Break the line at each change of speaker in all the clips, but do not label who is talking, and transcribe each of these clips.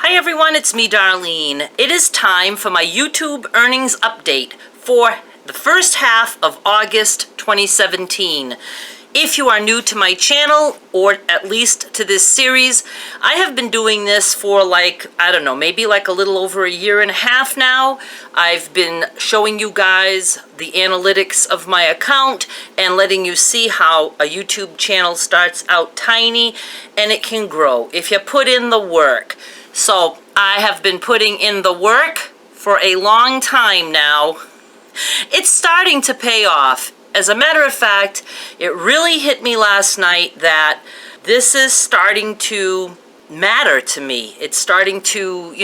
Hi everyone, it's me Darlene. It is time for my YouTube earnings update for the first half of August 2017. If you are new to my channel, or at least to this series, I have been doing this for maybe like a little over a year and a half now. I've been showing you guys the analytics of my account and letting you see how a YouTube channel starts out tiny and it can grow if you put in the work. So I have been putting in the work for a long time now. It's starting to pay off. As a matter of fact, it really hit me last night that this is starting to matter to me. It's starting to,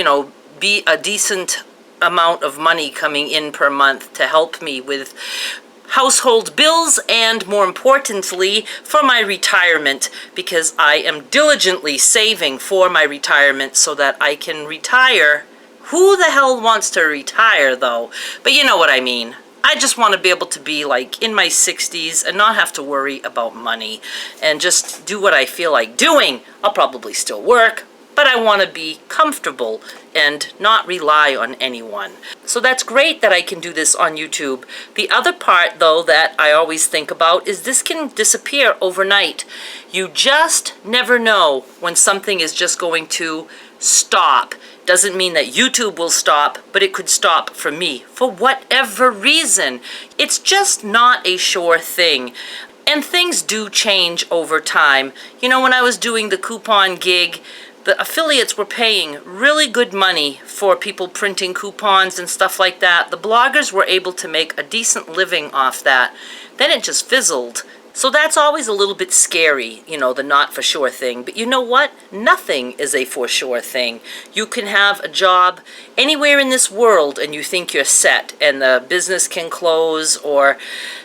be a decent amount of money coming in per month to help me with household bills and, more importantly, for my retirement, because I am diligently saving for my retirement so that I can retire. Who the hell wants to retire, though? But you know what I mean. I just want to be able to be like in my 60s and not have to worry about money and just do what I feel like doing. I'll probably still work, but I want to be comfortable and not rely on anyone. So that's great that I can do this on YouTube. The other part, though, that I always think about is this can disappear overnight. You just never know when something is just going to stop. Doesn't mean that YouTube will stop, but it could stop for me for whatever reason. It's just not a sure thing. And things do change over time. When I was doing the coupon gig, the affiliates were paying really good money for people printing coupons and stuff like that. The bloggers were able to make a decent living off that. Then it just fizzled. So that's always a little bit scary, the not for sure thing. But you know what? Nothing is a for sure thing. You can have a job anywhere in this world and you think you're set and the business can close or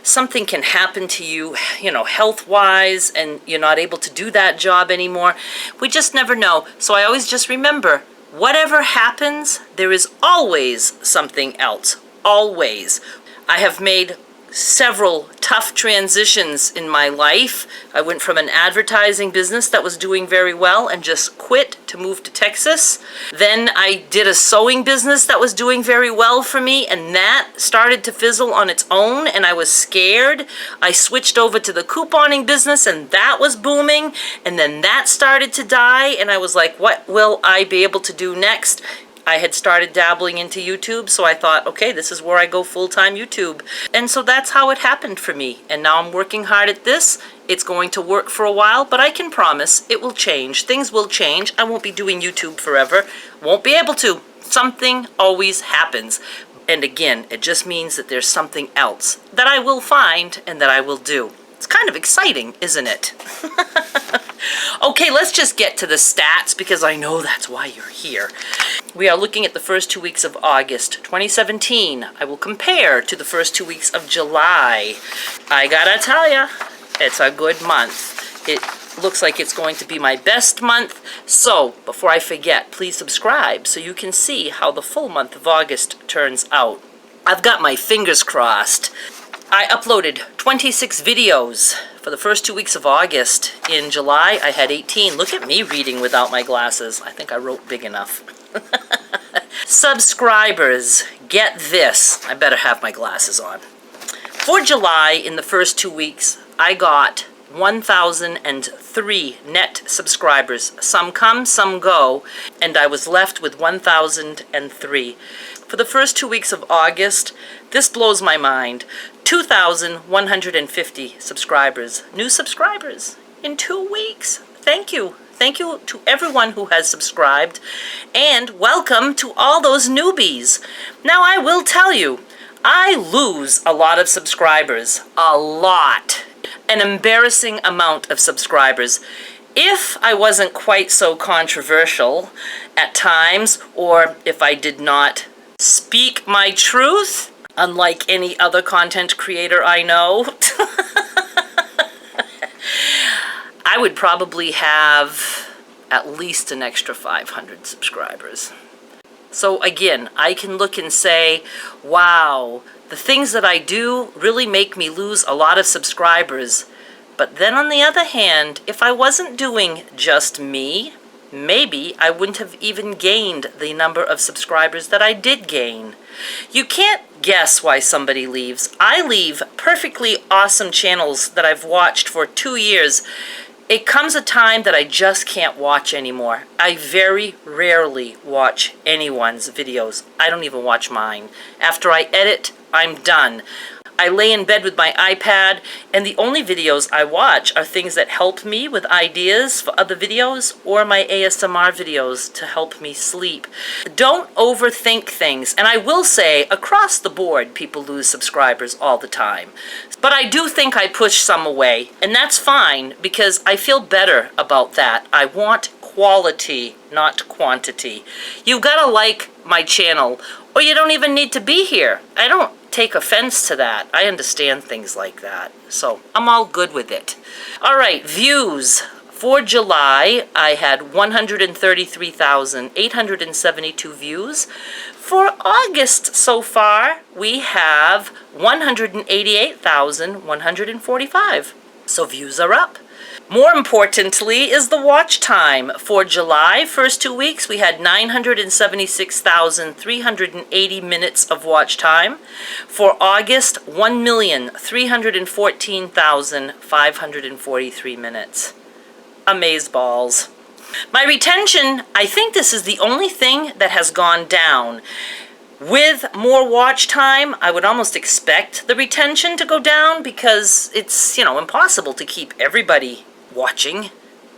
something can happen to you, health-wise, and you're not able to do that job anymore. We just never know. So I always just remember, whatever happens, there is always something else. Always. I have made several tough transitions in my life. I went from an advertising business that was doing very well and just quit to move to Texas. Then I did a sewing business that was doing very well for me, and that started to fizzle on its own, and I was scared. I switched over to the couponing business, and that was booming, and then that started to die, and I was like, what will I be able to do next? I had started dabbling into YouTube, so I thought, okay, this is where I go full-time YouTube. And so that's how it happened for me. And now I'm working hard at this. It's going to work for a while, but I can promise it will change. Things will change. I won't be doing YouTube forever. Won't be able to. Something always happens. And again, it just means that there's something else that I will find and that I will do. It's kind of exciting, isn't it? Okay, let's just get to the stats because I know that's why you're here. We are looking at the first 2 weeks of August 2017. I will compare to the first 2 weeks of July. I gotta tell ya, it's a good month. It looks like it's going to be my best month. So, before I forget, please subscribe so you can see how the full month of August turns out. I've got my fingers crossed. I uploaded 26 videos for the first 2 weeks of August. In July, I had 18. Look at me reading without my glasses. I think I wrote big enough. Subscribers, get this. I better have my glasses on. For July, in the first 2 weeks, I got 1,003 net subscribers. Some come, some go, and I was left with 1,003. For the first 2 weeks of August, this blows my mind. 2,150 subscribers. New subscribers in 2 weeks. Thank you. Thank you to everyone who has subscribed, and welcome to all those newbies. Now, I will tell you, I lose a lot of subscribers. A lot. An embarrassing amount of subscribers. If I wasn't quite so controversial at times, or if I did not speak my truth, unlike any other content creator I know, I would probably have at least an extra 500 subscribers. So again, I can look and say, wow, the things that I do really make me lose a lot of subscribers. But then on the other hand, if I wasn't doing just me, maybe I wouldn't have even gained the number of subscribers that I did gain. You can't guess why somebody leaves. I leave perfectly awesome channels that I've watched for 2 years. It comes a time that I just can't watch anymore. I very rarely watch anyone's videos. I don't even watch mine. After I edit, I'm done. I lay in bed with my iPad, and the only videos I watch are things that help me with ideas for other videos or my ASMR videos to help me sleep. Don't overthink things, and I will say, across the board, people lose subscribers all the time. But I do think I push some away, and that's fine, because I feel better about that. I want quality, not quantity. You've got to like my channel, or you don't even need to be here. I don't take offense to that. I understand things like that. So I'm all good with it. All right, views. For July, I had 133,872 views. For August so far, we have 188,145. So views are up. More importantly is the watch time. For July, first 2 weeks, we had 976,380 minutes of watch time. For August, 1,314,543 minutes. Amazeballs. My retention, I think this is the only thing that has gone down. With more watch time, I would almost expect the retention to go down because it's, impossible to keep everybody watching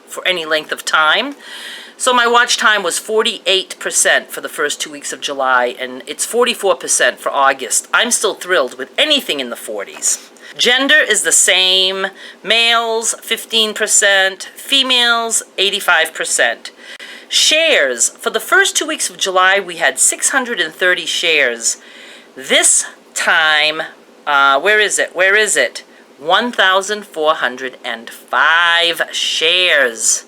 for any length of time. So my watch time was 48% for the first 2 weeks of July, and it's 44% for August. I'm still thrilled with anything in the 40s. Gender is the same. Males, 15%. Females, 85%. Shares. For the first 2 weeks of July, we had 630 shares. This time, where is it? 1,405 shares.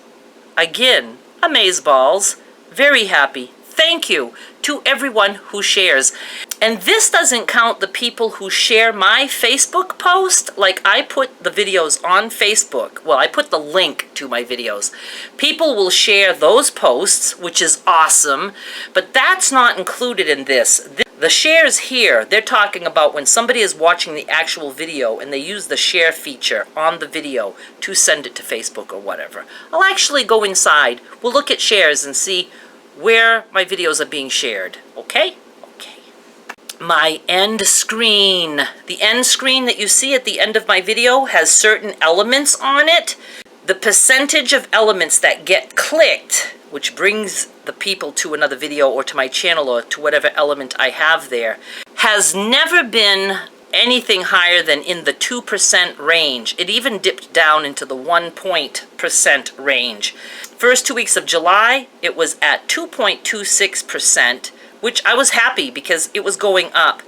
Again, amazeballs. Very happy. Thank you to everyone who shares. And this doesn't count the people who share my Facebook post. Like, I put the videos on Facebook. Well, I put the link to my videos. People will share those posts, which is awesome, but that's not included in this. The shares here, they're talking about when somebody is watching the actual video and they use the share feature on the video to send it to Facebook or whatever. I'll actually go inside. We'll look at shares and see where my videos are being shared. Okay? Okay. My end screen. The end screen that you see at the end of my video has certain elements on it. The percentage of elements that get clicked, which brings the people to another video or to my channel or to whatever element I have there, has never been anything higher than in the 2% range. It even dipped down into the 1% range. First 2 weeks of July, it was at 2.26%, which I was happy because it was going up.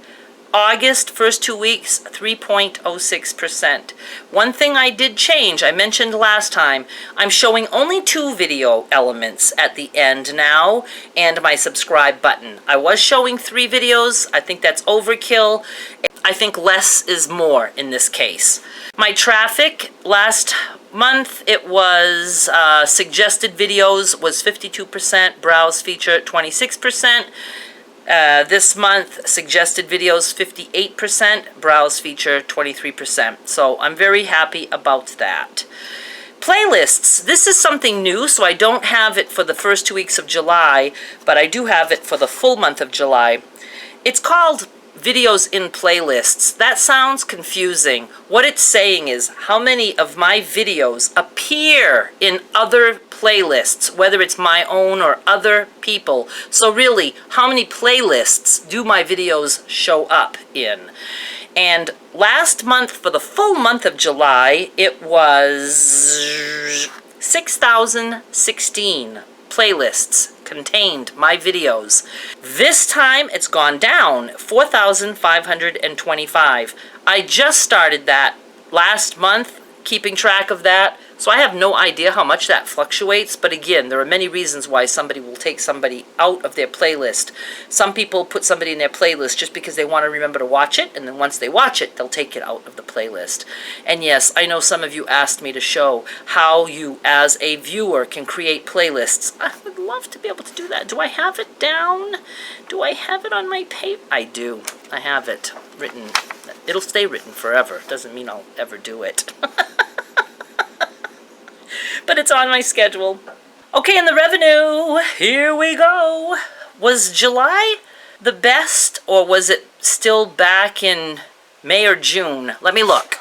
August, first 2 weeks, 3.06%. One thing I did change, I mentioned last time, I'm showing only 2 video elements at the end now, and my subscribe button. I was showing 3 videos. I think that's overkill. I think less is more in this case. My traffic last month, it was suggested videos was 52%, browse feature 26%. This month, suggested videos 58%, browse feature 23%. So I'm very happy about that. Playlists. This is something new, so I don't have it for the first 2 weeks of July, but I do have it for the full month of July. It's called videos in playlists. That sounds confusing. What it's saying is how many of my videos appear in other playlists, whether it's my own or other people. So really, how many playlists do my videos show up in? And last month, for the full month of July, it was 6,016 playlists contained my videos. This time it's gone down, 4,525. I just started that last month, keeping track of that, So I have no idea how much that fluctuates, but again, there are many reasons why somebody will take somebody out of their playlist. Some people put somebody in their playlist just because they want to remember to watch it, and then once they watch it, they'll take it out of the playlist. And yes, I know some of you asked me to show how you, as a viewer, can create playlists. I would love to be able to do that. Do I have it down? Do I have it on my paper? I do. I have it written. It'll stay written forever. Doesn't mean I'll ever do it. But it's on my schedule. Okay, and the revenue, here we go. Was July the best, or was it still back in May or June? Let me look.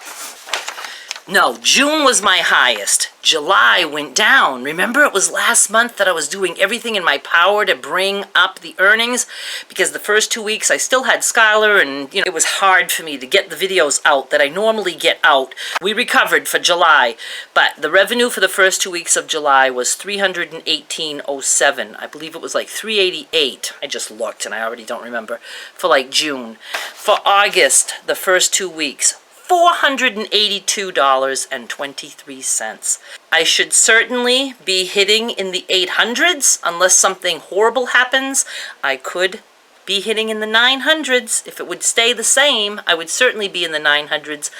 No, June was my highest. July went down. Remember, it was last month that I was doing everything in my power to bring up the earnings, because the first 2 weeks I still had Skylar, and it was hard for me to get the videos out that I normally get out. We recovered for July, but the revenue for the first 2 weeks of July was $318.07. I believe it was like $388. I just looked and I already don't remember. For like June. For August, the first 2 weeks, $482.23. I should certainly be hitting in the 800s unless something horrible happens. I could be hitting in the 900s. If it would stay the same, I would certainly be in the 900s,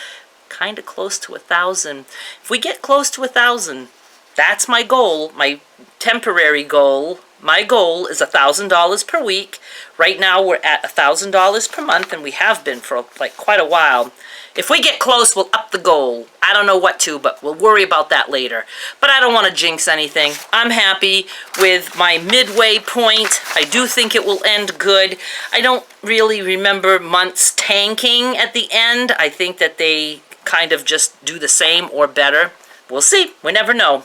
kind of close to 1,000. If we get close to 1,000, that's my goal, my temporary goal. My goal is $1,000 per week. Right now we're at $1,000 per month, and we have been for like quite a while. If we get close, we'll up the goal. I don't know what to, but we'll worry about that later. But I don't want to jinx anything. I'm happy with my midway point. I do think it will end good. I don't really remember months tanking at the end. I think that they kind of just do the same or better. We'll see. We never know.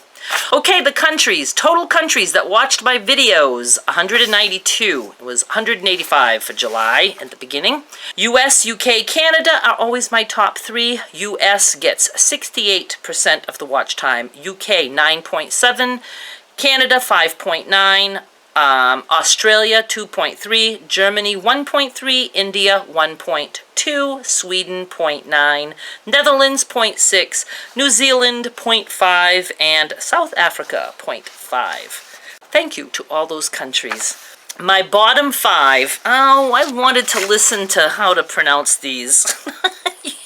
Okay, the countries, total countries that watched my videos, 192. It was 185 for July at the beginning. US, UK, Canada are always my top three. US gets 68% of the watch time. UK, 9.7. Canada, 5.9. Australia 2.3, Germany 1.3, India 1.2, Sweden 0.9, Netherlands 0.6, New Zealand 0.5, and South Africa 0.5. Thank you to all those countries. My bottom five, I wanted to listen to how to pronounce these.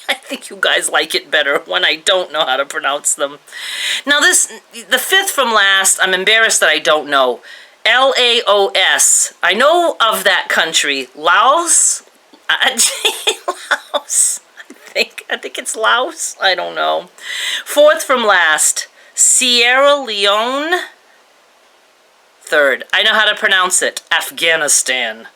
I think you guys like it better when I don't know how to pronounce them. Now the fifth from last, I'm embarrassed that I don't know. Laos. I know of that country. Laos? Laos. I think it's Laos. I don't know. Fourth from last. Sierra Leone. Third. I know how to pronounce it. Afghanistan.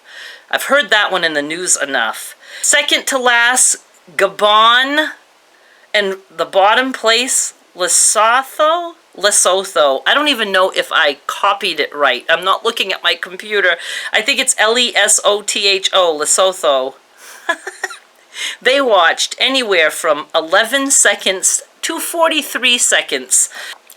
I've heard that one in the news enough. Second to last. Gabon. And the bottom place. Lesotho. I don't even know if I copied it right. I'm not looking at my computer. I think it's Lesotho, Lesotho. They watched anywhere from 11 seconds to 43 seconds.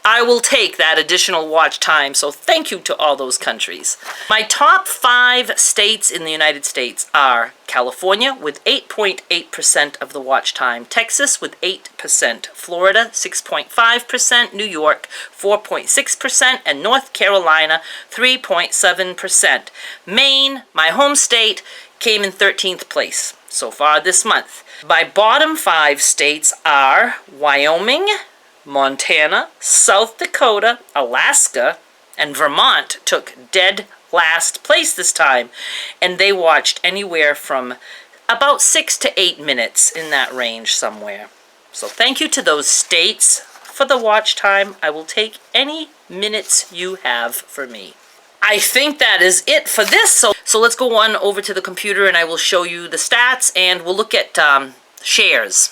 I will take that additional watch time, so thank you to all those countries. My top 5 states in the United States are California with 8.8% of the watch time, Texas with 8%, Florida 6.5%, New York 4.6%, and North Carolina 3.7%. Maine, my home state, came in 13th place so far this month. My bottom 5 states are Wyoming, Montana, South Dakota, Alaska, and Vermont took dead last place this time, and they watched anywhere from about 6 to 8 minutes, in that range somewhere. So thank you to those states for the watch time. I will take any minutes you have for me. I think that is it for this, so let's go on over to the computer and I will show you the stats, and we'll look at shares.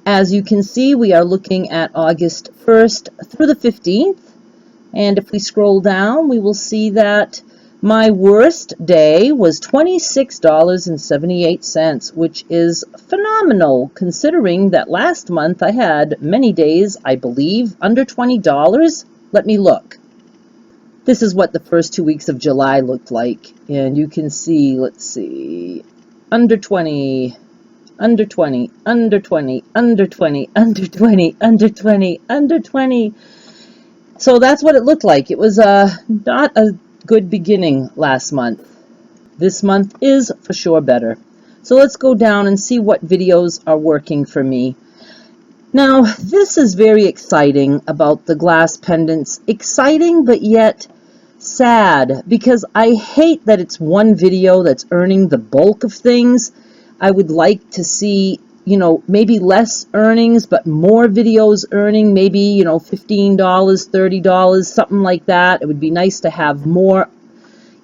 As you can see, we are looking at August 1st through the 15th. And if we scroll down, we will see that my worst day was $26.78, which is phenomenal considering that last month I had many days, I believe, under $20. Let me look. This is what the first 2 weeks of July looked like. And you can see, let's see, under 20. Under 20, under 20, under 20, under 20, under 20, under 20. So that's what it looked like. It was not a good beginning last month. This month is for sure better. So let's go down and see what videos are working for me. Now, this is very exciting about the glass pendants. Exciting, but yet sad, because I hate that it's one video that's earning the bulk of things. I would like to see, maybe less earnings, but more videos earning, maybe, $15, $30, something like that. It would be nice to have more,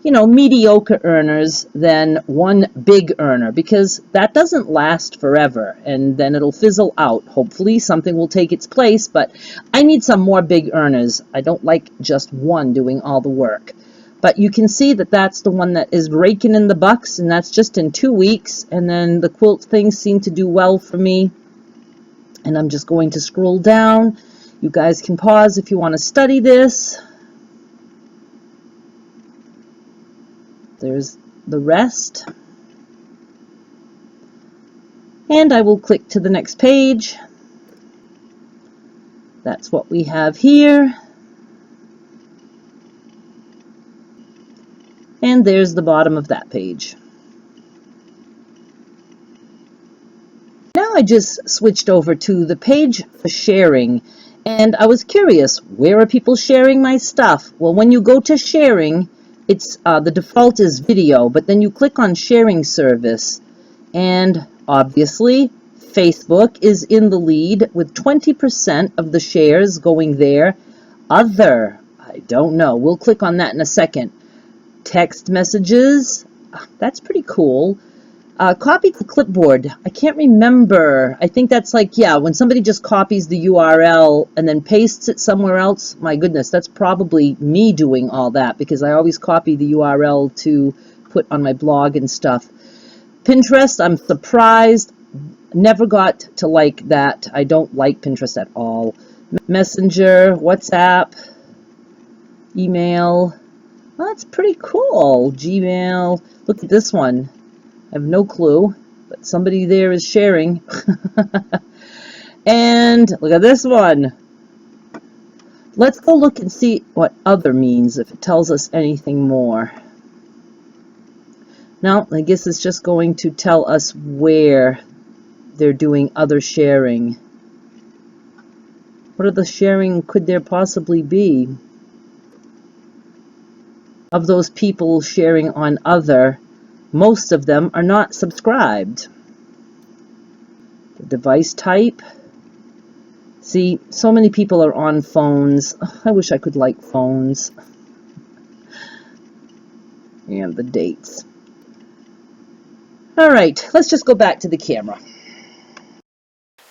mediocre earners than one big earner, because that doesn't last forever, and then it'll fizzle out. Hopefully something will take its place, but I need some more big earners. I don't like just one doing all the work. But you can see that that's the one that is raking in the bucks, and that's just in 2 weeks. And then the quilt things seem to do well for me. And I'm just going to scroll down. You guys can pause if you want to study this. There's the rest. And I will click to the next page. That's what we have here. And there's the bottom of that page. Now I just switched over to the page for sharing, and I was curious, where are people sharing my stuff? Well, when you go to sharing, it's the default is video, but then you click on sharing service, and obviously Facebook is in the lead with 20% of the shares going there. Other, I don't know. We'll click on that in a second. Text messages, that's pretty cool. Copy to clipboard, I can't remember. I think that's like, yeah, when somebody just copies the URL and then pastes it somewhere else. My goodness, that's probably me doing all that, because I always copy the URL to put on my blog and stuff. Pinterest, I'm surprised. Never got to like that. I don't like Pinterest at all. Messenger, WhatsApp, email. Well, that's pretty cool. Gmail. Look at this one. I have no clue, but somebody there is sharing. And look at this one. Let's go look and see what other means, if it tells us anything more. Now, I guess it's just going to tell us where they're doing other sharing. What other sharing could there possibly be? Of those people sharing on other, most of them are not subscribed. The device type. See, so many people are on phones. I wish I could like phones. And the dates. All right, let's just go back to the camera.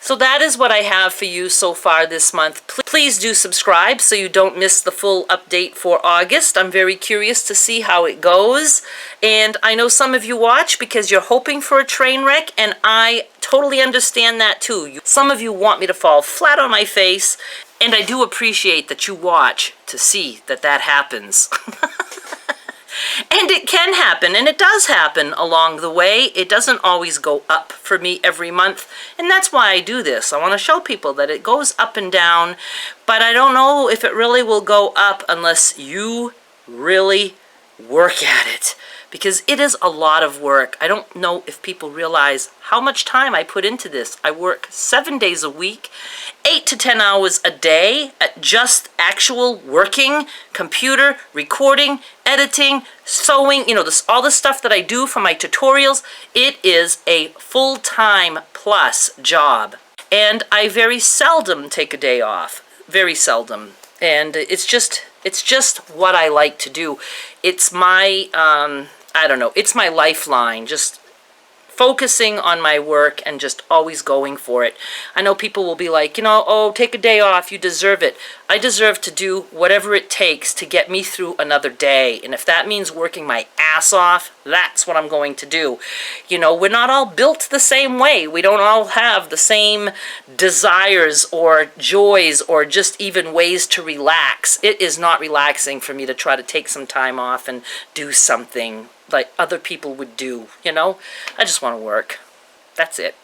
So that is what I have for you so far this month. Please do subscribe so you don't miss the full update for August. I'm very curious to see how it goes. And I know some of you watch because you're hoping for a train wreck, and I totally understand that too. Some of you want me to fall flat on my face, and I do appreciate that you watch to see that that happens. And it can happen, and it does happen along the way. It doesn't always go up for me every month, and that's why I do this. I want to show people that it goes up and down, but I don't know if it really will go up unless you really work at it, because it is a lot of work. I don't know if people realize how much time I put into this. I work 7 days a week, 8 to 10 hours a day at just actual working, computer, recording, editing, sewing, all the stuff that I do for my tutorials. It is a full-time plus job. And I very seldom take a day off. Very seldom. And it's just what I like to do. It's my, I don't know, it's my lifeline. Just focusing on my work and just always going for it. I know people will be like, oh, take a day off, you deserve it. I deserve to do whatever it takes to get me through another day. And if that means working my ass off, that's what I'm going to do. We're not all built the same way. We don't all have the same desires or joys or just even ways to relax. It is not relaxing for me to try to take some time off and do something like other people would do, I just want to work. That's it.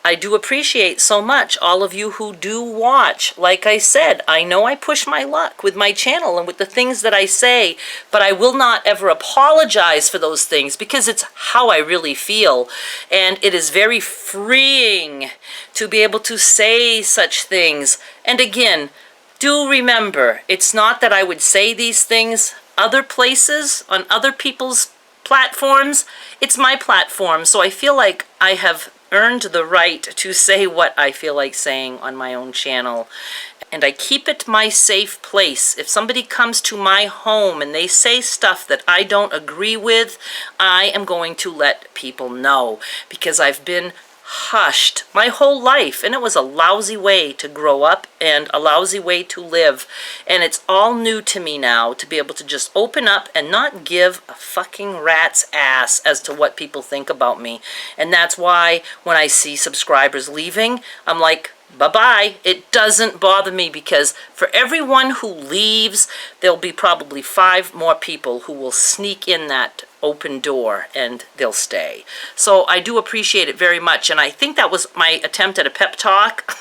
I do appreciate so much all of you who do watch. Like I said, I know I push my luck with my channel and with the things that I say, but I will not ever apologize for those things because it's how I really feel. And it is very freeing to be able to say such things. And again, do remember, it's not that I would say these things other places, on other people's platforms. It's my platform, so I feel like I have earned the right to say what I feel like saying on my own channel. And I keep it my safe place. If somebody comes to my home and they say stuff that I don't agree with, I am going to let people know, because I've been hushed my whole life, and it was a lousy way to grow up and a lousy way to live, and it's all new to me now to be able to just open up and not give a fucking rat's ass as to what people think about me. And that's why when I see subscribers leaving, I'm like, bye-bye. It doesn't bother me, because for everyone who leaves, there'll be probably 5 more people who will sneak in that open door and they'll stay. So I do appreciate it very much, and I think that was my attempt at a pep talk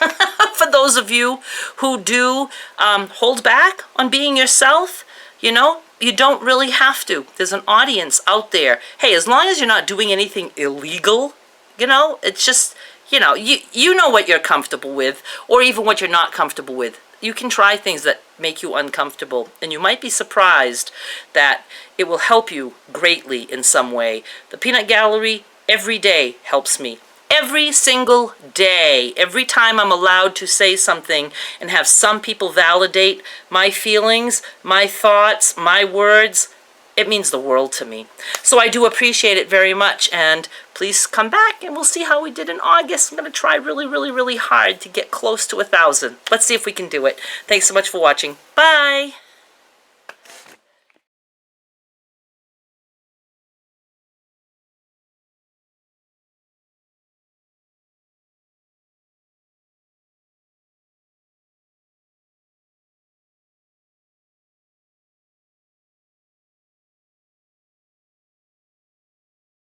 for those of you who do hold back on being yourself. You know, you don't really have to. There's an audience out there. Hey, as long as you're not doing anything illegal, you know, it's just, you know what you're comfortable with, or even what you're not comfortable with. You can try things that make you uncomfortable, and you might be surprised that it will help you greatly in some way. The Peanut Gallery every day helps me. Every single day, every time I'm allowed to say something and have some people validate my feelings, my thoughts, my words, it means the world to me. So I do appreciate it very much, and please come back and we'll see how we did in August. I'm going to try really, really, really hard to get close to 1,000. Let's see if we can do it. Thanks so much for watching. Bye!